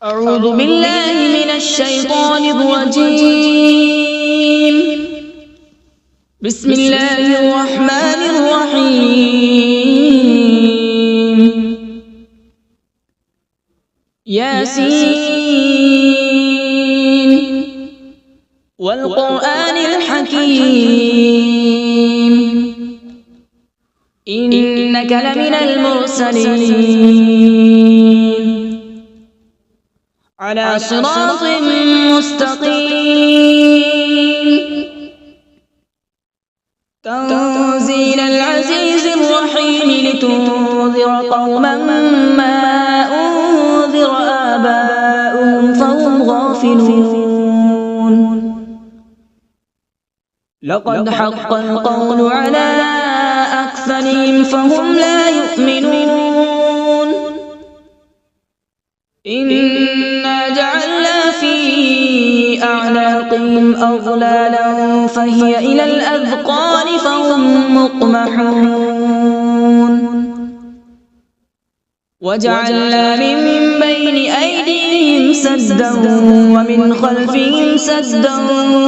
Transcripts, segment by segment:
أعوذ بالله من الشيطان الرجيم. بسم الله الرحمن الرحيم. ياسين والقرآن الحكيم إنك لمن المرسلين على صراط مستقيم تنزيل العزيز الرحيم لتنذر قوما ما أنذر آباؤهم فهم غافلون. لقد حق القول على أكثرهم فهم لا يؤمنون. إنا جعلنا في أعناقهم أغلالا فهي إلى الأذقان فهم مقمحون. وجعلنا من بين أيديهم سدا ومن خلفهم سدا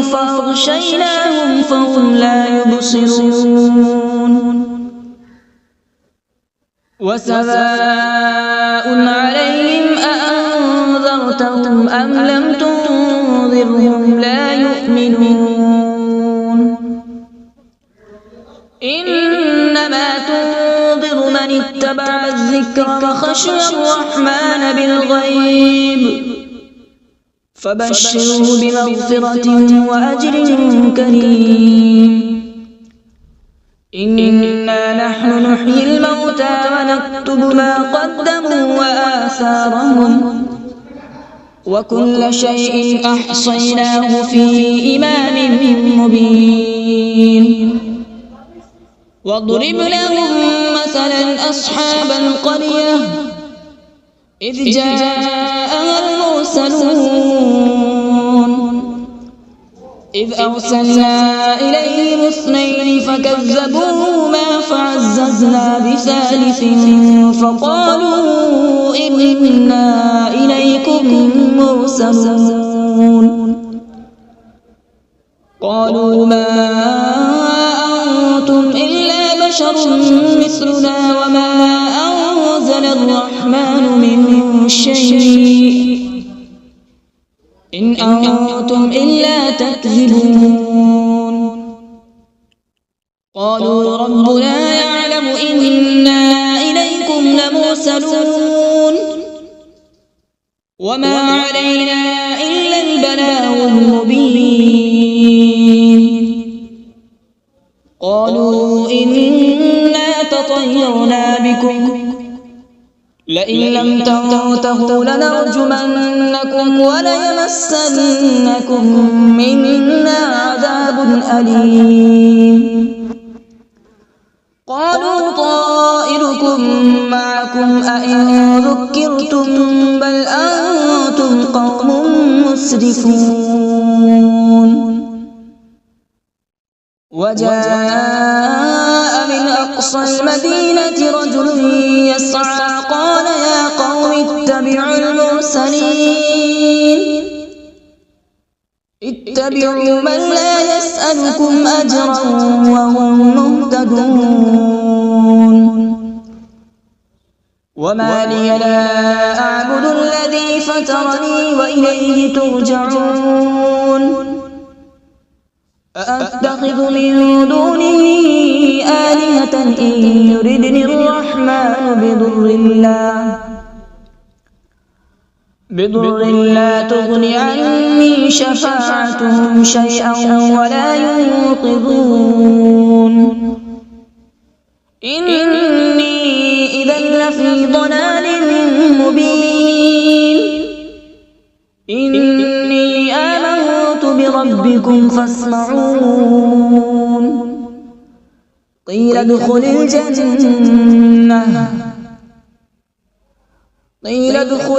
فأغشيناهم فهم لا يبصرون. وسواء عليهم أأنذرتهم أم لم تنذرهم لا يؤمنون. إنما تنذر من اتبع الذكر وخشي الرحمن بالغيب فبشره بمغفرة وأجر كريم. إنا نحن نحيي الموتى ونكتب ما قدموا وآثارهم وكل شيء أحصيناه في إمام مبين. واضرب لهم مثلا أصحاب القرية إذ جاءها المرسلون إذ أرسلنا إليهم اثنين فكذبوهما فعززنا بثالث فقالوا إنا إليكم مرسلون. قالوا ما أنتم إلا بشر مثلنا وما أنزل الرحمن من شيء إن أنتم إلا تكذبون. قالوا ربنا يعلم إنا إليكم لمرسلون وما علينا إلا البلاغ المبين. قالوا إنا تطيرنا بكم لئن لم تنتهوا لنرجمنكم وليمسنكم منا عذاب أليم. قالوا طائركم معكم أئن ذكرتم بل أنتم قوم مسرفون. وجاء من أقصى المدينة رجل يسعى قال يا قوم اتبعوا المرسلين اتبعوا من لا يسألكم أجرا وهم مهتدون. وما لي لا أعبد الذي فطرني وإليه ترجعون. أأتخذ من دونه آلهة إن يردني الرحمن بضر لا تغن عني شفاعتهم شيئا ولا ينقذون. إني إذا لفي ضلال مبين. إني آمنت بربكم فاسمعون. قيل ادخل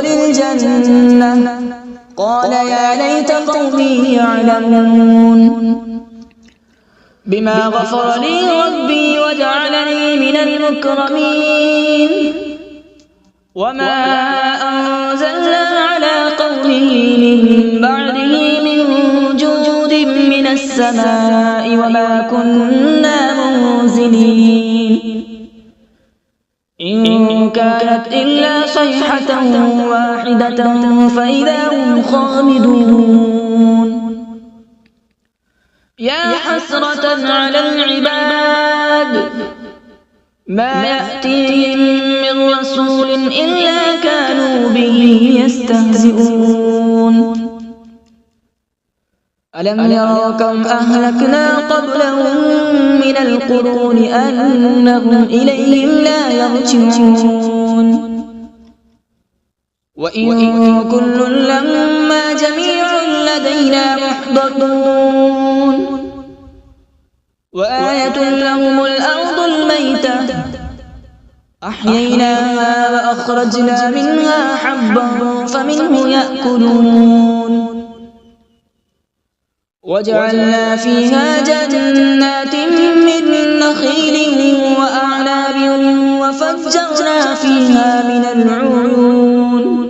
الجنة قال يا ليت قومي يعلمون. بما غفر لي ربي وجعلني من المكرمين. وما أنزلنا على من بعده من جود من السماء وما كنا منزلين إن كانت إلا صيحة واحدة فإذا هم خامدون يا حسرة على العباد ما يأتيهم من رسول إلا كانوا به يستهزئون ألم يروا كم أهلكنا قبلهم من القرون أنهم إليهم لا يرجعون وإن كل لما جميع لدينا محضرون وآية لهم الأرض الميتة أحييناها وأخرجنا منها حبا فمنه يأكلون وجعلنا فيها جنات من نخيل وأعناب وفجرنا فيها من العيون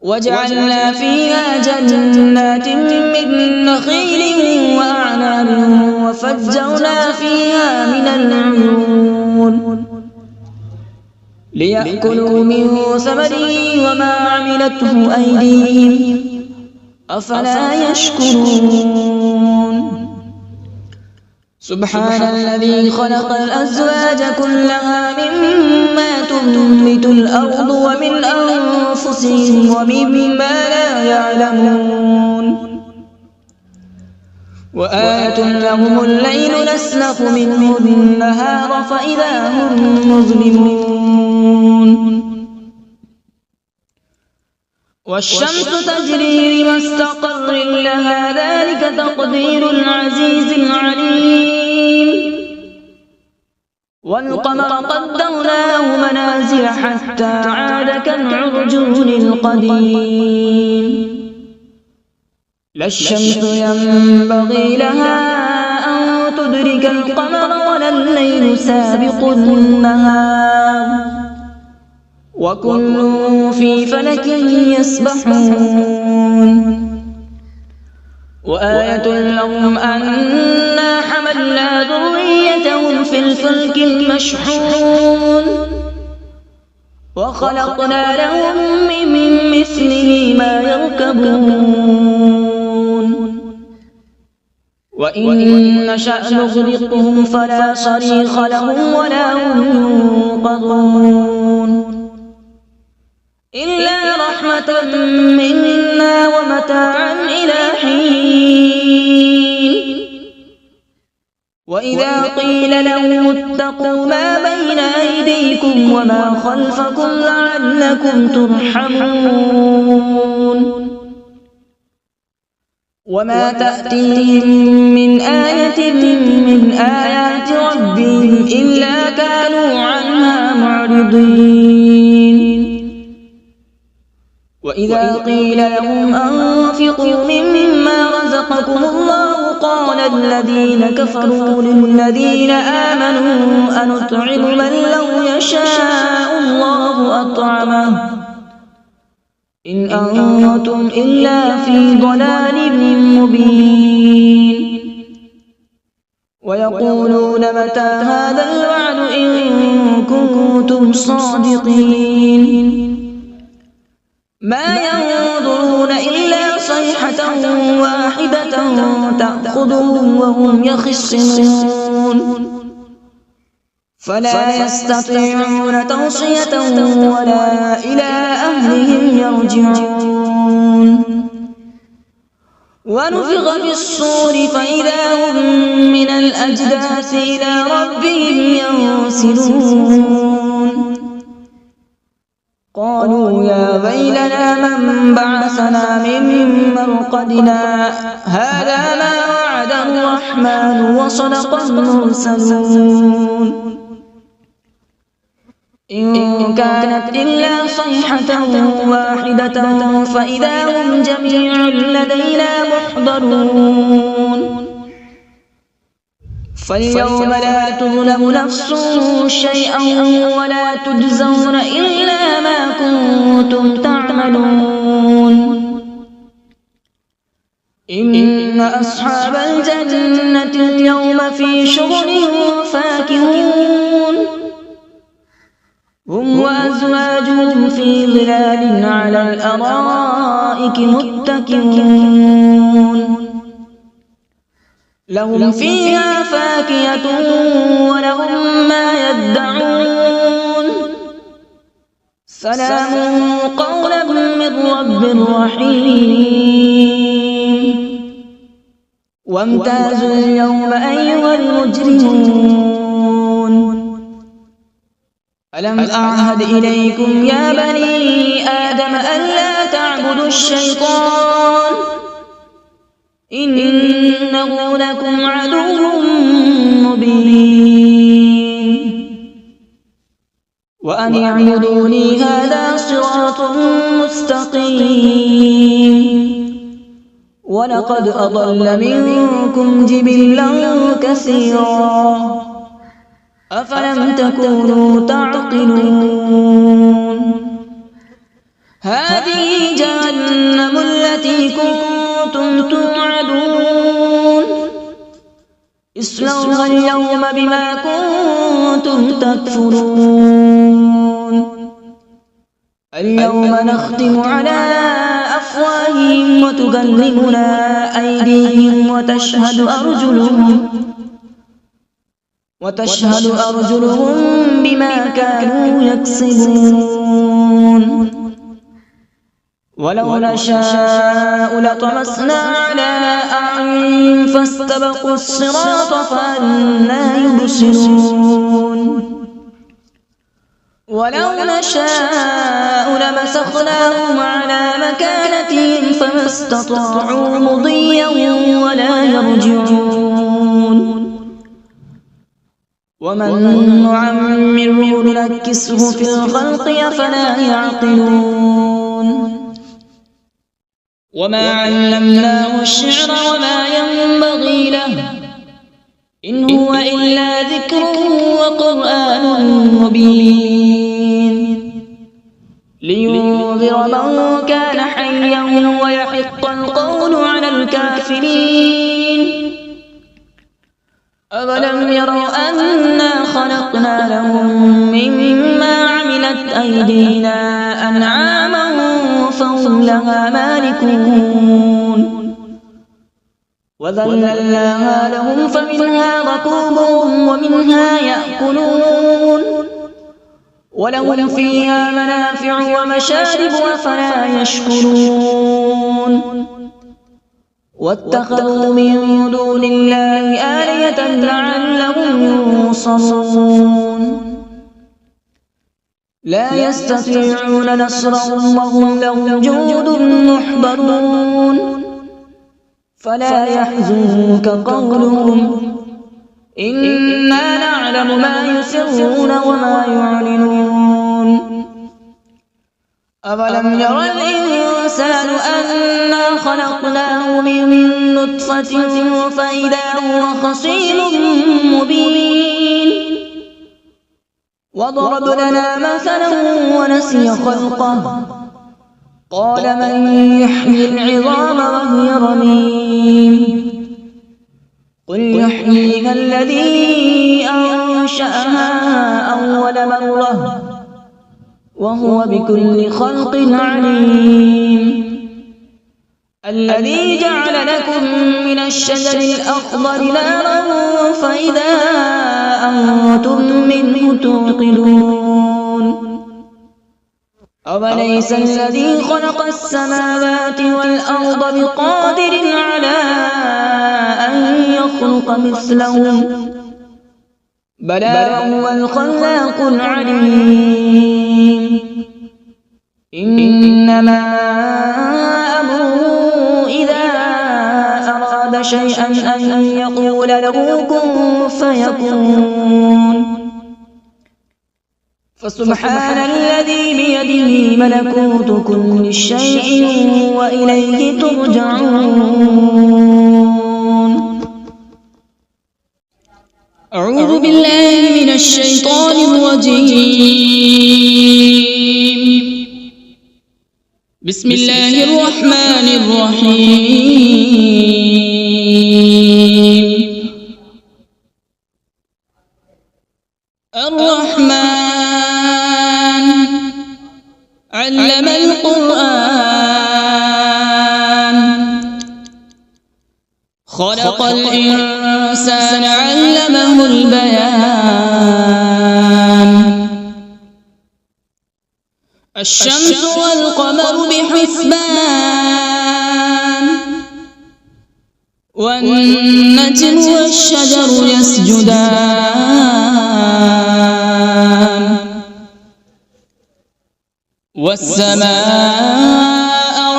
وجعلنا فيها جنات من نخيل وأعناب وفجرنا فيها من العيون ليأكلوا من ثمره وما عملته أيديهم أفلا يشكرون سبحان الذي خلق الأزواج كلها مما تنبت الأرض ومن أنفسهم ومما لا يعلمون وآية لهم الليل نسلخ منه النهار فإذا هم مظلمون والشمس تجري لمستقر لها ذلك تقدير العزيز العليم والقمر قدرناه منازل حتى عاد كالعرجون القديم لا الشمس ينبغي لها أن تدرك القمر ولا الليل سابق النهار وكل في فلك يسبحون وآية لهم أنا حملنا ذريتهم في الفلك المشحون وخلقنا لهم من مثله ما يركبون وإن نشأ نغرقهم فلا صريخ لهم ولا هم ينقذون إلا رحمة منا ومتاعا إلى حين وإذا قيل لهم اتقوا ما بين أيديكم وما خلفكم لعلكم ترحمون وما تأتيهم من آية من آيات ربهم إلا كانوا عنها معرضين وإذا قيل لهم أنفقوا مما رزقكم الله قال الذين كفروا للذين آمنوا أنطعم من لو يشاء الله أطعمه إن أنتم إلا في ضلال مبين ويقولون متى هذا الوعد إن كنتم صادقين ما ينظرون إلا صيحة واحدة تأخذهم وهم يخصمون فلا يستطيعون توصية ولا إلى أهلهم يرجعون ونفخ في الصور فإذا هم من الأجداث إلى ربهم ينسلون قالوا يا ويلنا من بعثنا من مرقدنا هذا ما وعد الرحمن وصدق المرسلون إن كانت إلا صيحة واحدة فإذا هم جميع لدينا محضرون فاليوم لا تظلم نفس شيئا ولا تجزون إلا ما كنتم تعملون إن أصحاب الجنة اليوم في شغل فاكهون هم وأزواجهم في ظلال على الأرائك متكئون لهم فيها فاكهة ولهم ما يدعون سلام قولا من رب رحيم وامتازوا اليوم أيها المجرمون ألم أعهد إليكم يا بني آدم ألا تعبدوا الشيطان إنه لكم عدو مبين وأن اعبدوني هذا صراط مستقيم ولقد أضل منكم جبلا كثيرا أفلم تكونوا تعقلون هذه جهنم التي كنتم توعدون اصلوها اليوم بما كنتم تكفرون اليوم نختم على أفواههم وتكلمنا أيديهم وتشهد أرجلهم بما كانوا يكسبون ولو نشاء لطمسنا على أعينهم فاستبقوا الصراط فأنى يبصرون ولو نشاء لمسخناهم على مكانتهم فما استطاعوا مضيا ولا يرجعون ومن نعمره ننكسه في الخلق أفلا يعقلون وما علمناه الشعر وما ينبغي له إن هو إلا ذكر وقرآن مبين لينذر من كان حيا ويحق القول على الكافرين أولم يروا أنا خلقنا لهم مما عملت أيدينا أنعاما فهم لها مالكون وذللناها لهم فمنها ركوبهم ومنها يأكلون ولهم فيها منافع ومشارب أفلا يشكرون واتخذوا من دون الله آلهة لعلهم ينصرون لا يستطيعون نصرهم وهم لهم جند محضرون فلا يحزنك قولهم إنا نعلم ما يسرون وما يعلنون أولم ير الإنسان أنا خلقناه من نطفة فإذا هو خصيم مبين وضرب لنا مثلا ونسي خلقه قال من يحيي العظام وهي رميم قل يحييها الذي أنشأها أول مرة وهو بكل خلق عليم الذي جعل لكم من الشجر الأخضر نارا فإذا أنتم منه توقدون أوليس الذي خلق السماوات والأرض بقادر على أن يخلق مثلهم بلى هو الخلاق العليم إنما أمره إذا أراد شيئا أن يقول له كن فيكون فسبحان الذي بيده ملكوت كل شيء وإليه ترجعون أعوذ بالله من الشيطان الرجيم بسم الله الرحمن الرحيم. الرحمن علم القرآن، خلق الإنسان علمه البيان. الشمس والقمر بحسبان، والنجم والشجر يسجدان. والسماء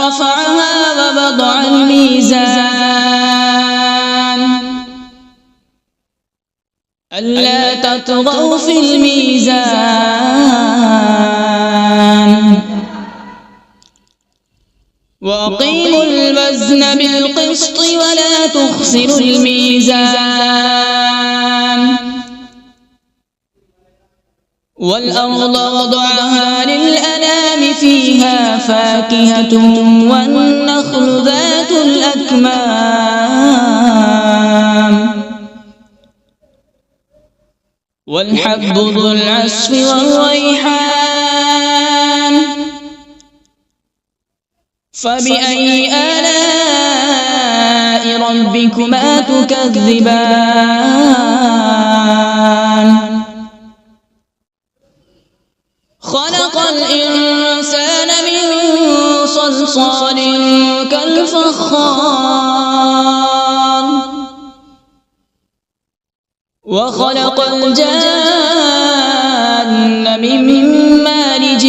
رفعها ووضع الميزان، ألا تطغوا في الميزان. وأقيموا الوزن بالقسط ولا تخسروا الميزان. والأرض وضعها للأنام، فيها فاكهة والنخل ذات الأكمام، والحب ذو العصف والريحان. فبأي آلاء ربكما تكذبان؟ خلق الإنسان من صلصال كالفخار، وخلق الجان من مارج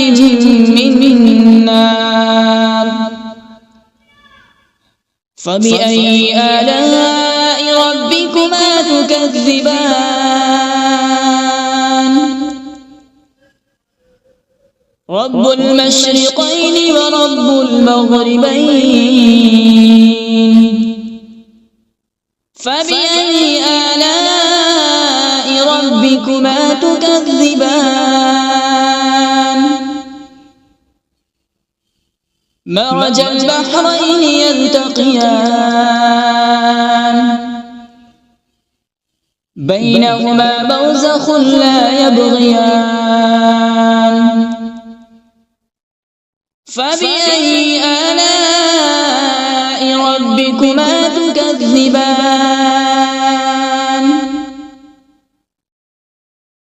من نار. فبأي آلاء ربكما تكذبان؟ رب المشرقين ورب المغربين. فبأي آلاء ربكما تكذبان؟ مرج البحرين يلتقيان، بينهما برزخ لا يبغيان. فبأي آلاء ربكما تكذبان؟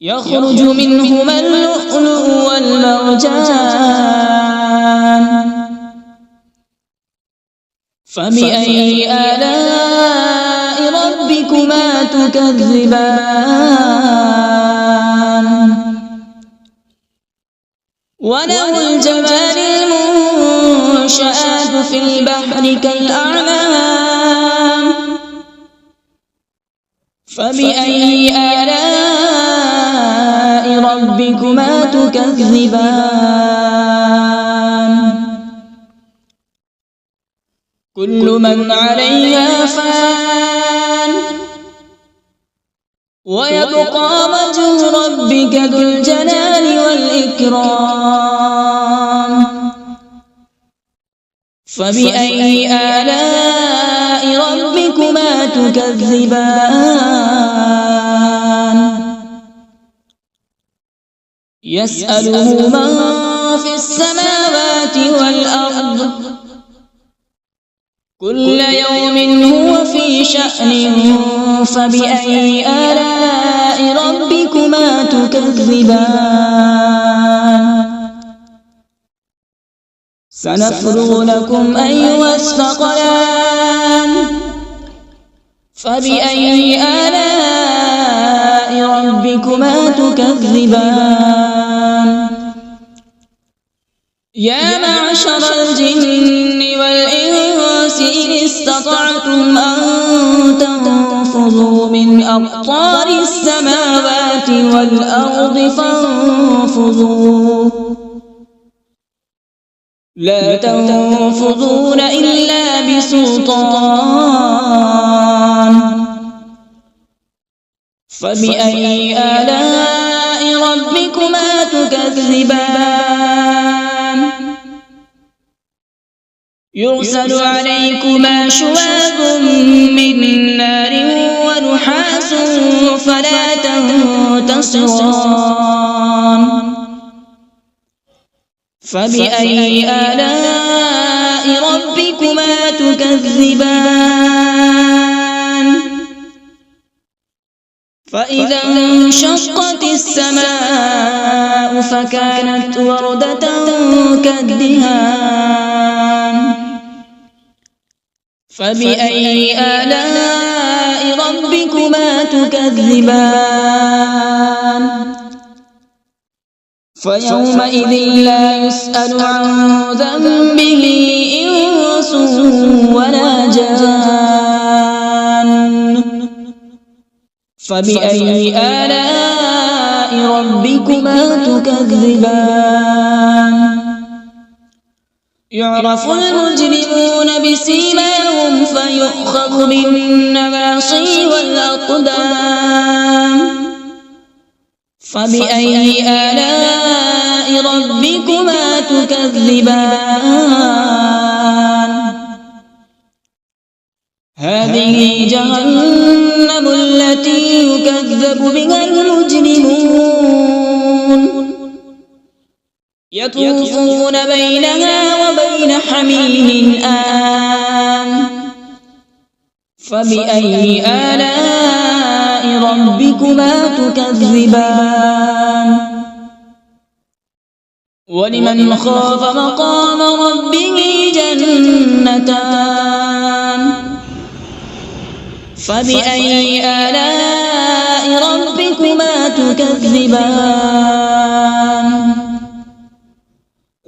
يخرج منهما اللؤلؤ والمرجان. فبأي آلاء ربكما تكذبان؟ وله الجوار المنشآت في البحر كالأعلام. فبأي آلاء ربكما تكذبان؟ كل من عليها فان، ويبقى وجه ربك ذو الجلال والإكرام. فبأي آلاء ربكما تكذبان؟ يسأله من في السماوات والأرض، كل يوم هو في شأن. فبأي آلاء ربكما تكذبان؟ سنفرغ لكم أيها الثقلان. فبأي آلاء ربكما تكذبان؟ يا معشر الجن والإنس إن استطعتم أن تنفذوا من أقطار السماوات والأرض فانفذوا، لا تنفذون إلا بسلطان. فبأي آلاء ربكما تكذبان؟ يرسل عليكما شواظ من نار ونحاس فلا تنتصران فبأي آلاء ربكما تكذبان فإذا انشقت السماء فكانت وردة كالدهان فبأي آلاء ربكما تكذبان فيومئذ لا يسأل عن ذنبه إنس ولا جان فبأي آلاء ربكما تكذبان يعرف المجرمون بسيماهم فيؤخذ بالنواصي والأقدام فبأي آلاء ربكما تكذبان هذه جهنم التي يكذب بها المجرمون يطوفون بينها وبين حميم آن فبأي آلاء ربكما تكذبان ولمن خاف مقام ربه جنتان فبأي آلاء ربكما تكذبان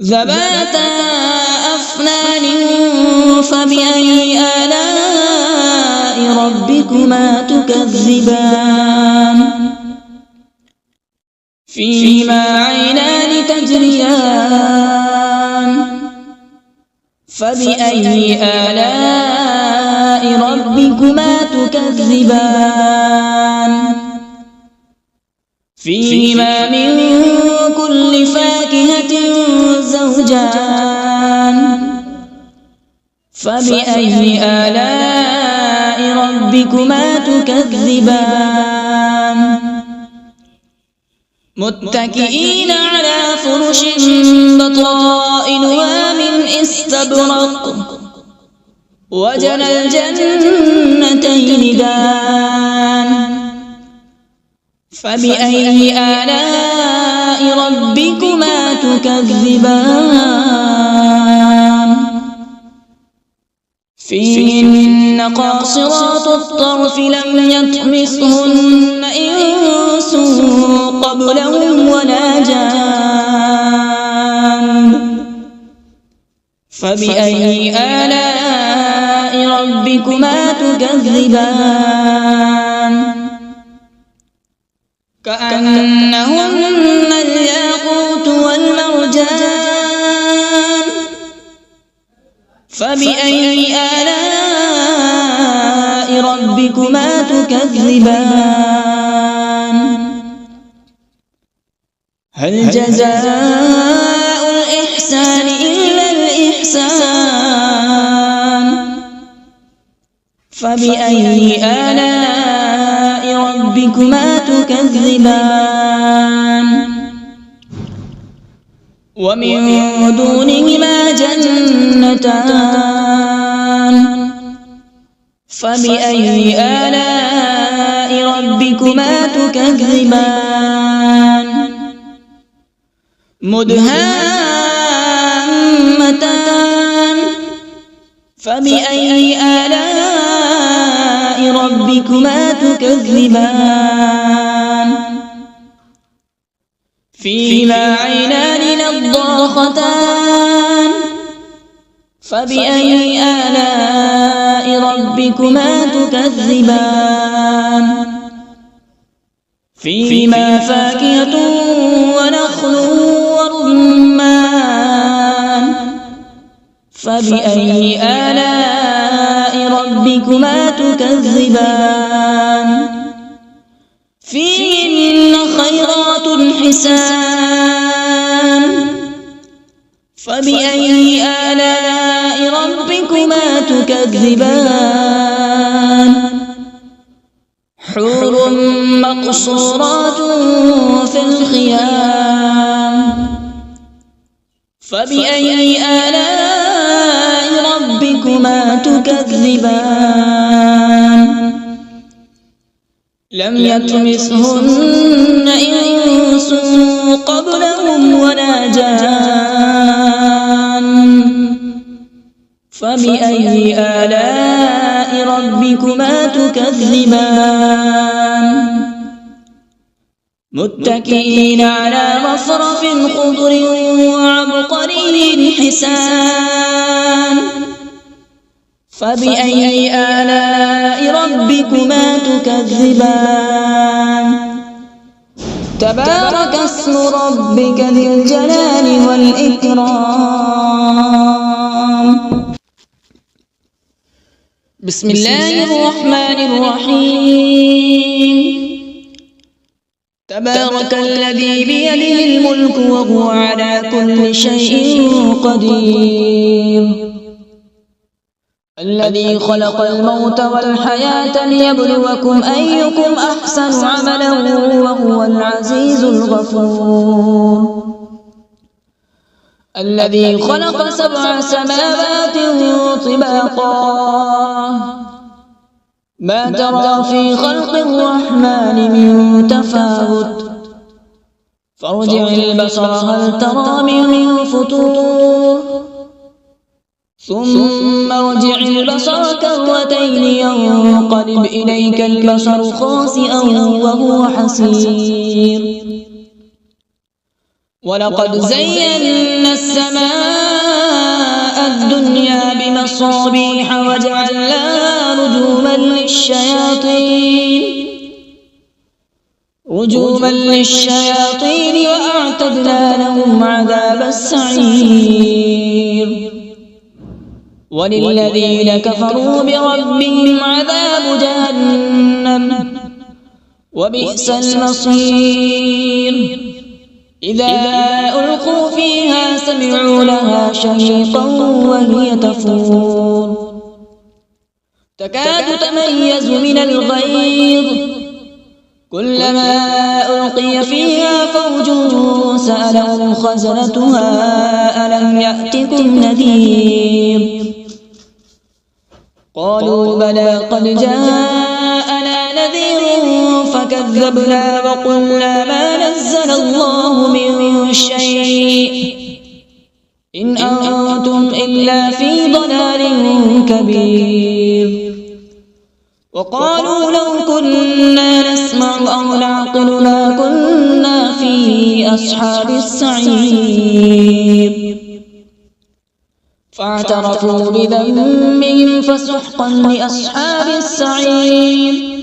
ذواتا أفنان فبأي آلاء ربكما تكذبان فيهما عينان تجريان فبأي آلاء ربكما تكذبان فيهما من كل فاكهة زوجان فبأي آلاء ربكما تكذبان متكئين على فرش بطائنها من استبرق وجنى الجنتين دان فبأي آلاء ربكما تكذبان فيهن قاصرات الطرف لم يطمثهن إنس قبلهم ولا جان فبأي آلاء ربكما تكذبان كأنهن الياقوت والمرجان فبأي آلاء ربكما تكذبان هل جزاء الإحسان إلا الإحسان فبأي آلاء ربكما تكذبان ومن دونهما جنتان فبأي آلاء ربكما تكذبان مدهامتان فبأي آلاء ربكما تكذبان فيهما عينان نضاختان فبأي آلاء ربكما تكذبان فيهما فاكهة ونخل ورمان فبأي آلاء ربكما تكذبان فيهن خيرات حسان فبأي آلاء ربكما تكذبان حور مقصورات في الخيام فبأي آلاء ربكما تكذبان لم يطمثهن إنس قبلهم ولا جان فبأي آلاء ربكما تكذبان متكئين على رفرف خضر وعبقري حسان فبأي آلاء ربكما تكذبان تبارك اسم ربك ذي الجلال والإكرام بسم الله الرحمن الرحيم تبارك الذي بيده الملك وهو على كل شيء قدير الذي خلق الموت والحياة ليبلوكم أيكم أحسن عملا وهو العزيز الغفور الذي خلق 7 سماوات طباقا ما ترى في خلق الرحمن من تفاوت فارجع البصر هل ترى من فطور ثم ارجع البصر كرتين ينقلب إليك البصر خاسئا وهو حسير ولقد زينا السماء الدنيا بمصابيح وجعلناها رجوما للشياطين وأعتدنا لهم عذاب السعير وللذين كفروا بربهم عذاب جهنم وبئس المصير إذا ألقوا فيها سمعوا لها شهيقا وهي تفور تكاد تميز من الغيظ كلما ألقي فيها فوج سألهم خزنتها ألم يأتكم نذير قالوا بلى قد جاءنا نذير فكذبنا وقلنا ما نزل الله من شيء إن أنتم إلا في ضلال كبير وقالوا لو كنا نسمع أو نعقل ما كنا في أصحاب السعير فاعترفوا بذنبهم فسحقا لأصحاب السعير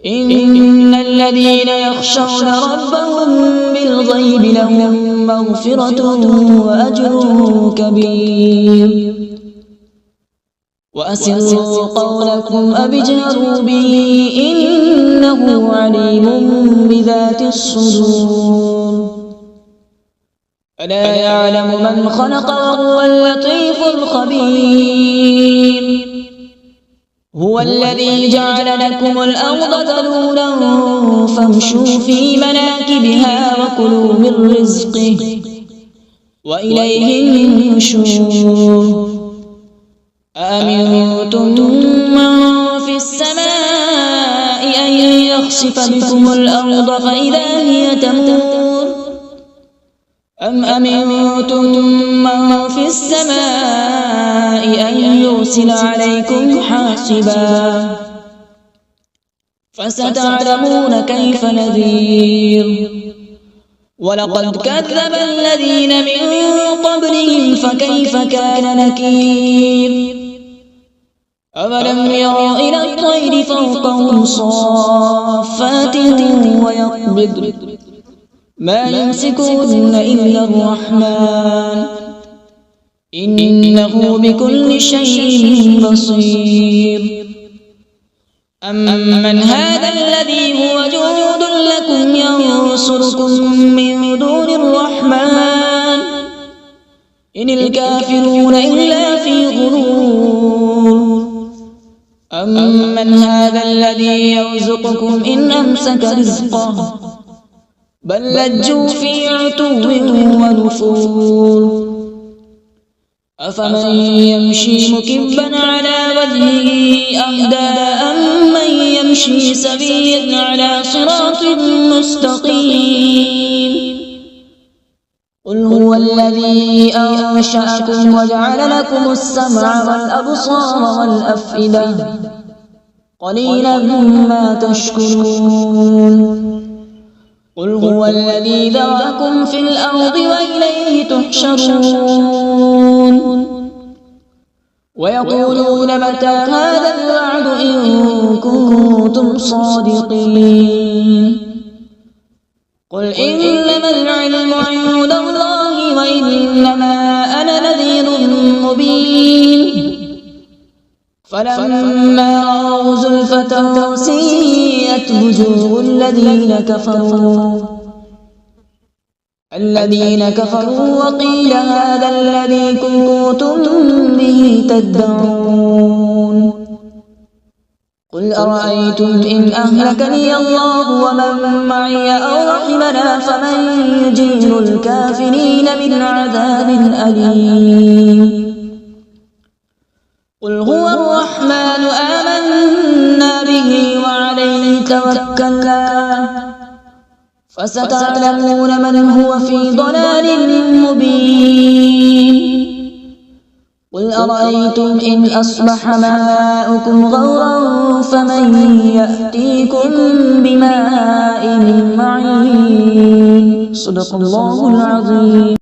إن الذين يخشون ربهم بالغيب لهم مغفرة وأجر كبير وأسروا قولكم أو اجهروا به إنه عليم بذات الصدور ألا يعلم من خلق وهو اللطيف الخبير هو الذي جعل لكم الأرض ذلولا فامشوا في مناكبها وكلوا من رزقه وإليه النشور أأمنتم من في السماء أن يخسف بكم الأرض فإذا هي تمور أم أمنتم من في السماء أن يرسل عليكم حاصبا فستعلمون كيف نذير ولقد كذب الذين من قبلهم فكيف كان نكير أولم يروا إلى الطير فوقهم صافات ويقبض ما يمسكون إلا الرحمن إنه بكل شيء بصير أمن هذا الذي هو جند لكم ينصركم من دون الرحمن إن الكافرون إلا في غرور أمن هذا الذي يرزقكم إن أمسك رزقه بل لجوا في عتو ونفور أفمن يمشي مكبا على وجهه أهدى أمن يمشي سويا على صراط مستقيم قل هو الذي أنشأكم وجعل لكم السمع والأبصار والأفئدة قليلا ما تشكرون قل هو الذي ذرأكم في الأرض وإليه تحشرون ويقولون متى هذا الوعد إن كنتم صادقين قل إنما العلم عند الله وإنما أنا نذير مبين فلما رأوا زلفة سيئت وجوه الذين كفروا وقيل هذا الذي كنتم به تدعون قل أرأيتم إن أهلكني الله ومن معي أو رحمنا فمن يجير الكافرين من عذاب أليم قل هو الرحمن آمنا به وعليه توكلنا فستعلمون من هو في ضلال مبين قل أرأيتم إن أصبح ماؤكم غورا فمن يأتيكم بماء معين صدق الله العظيم.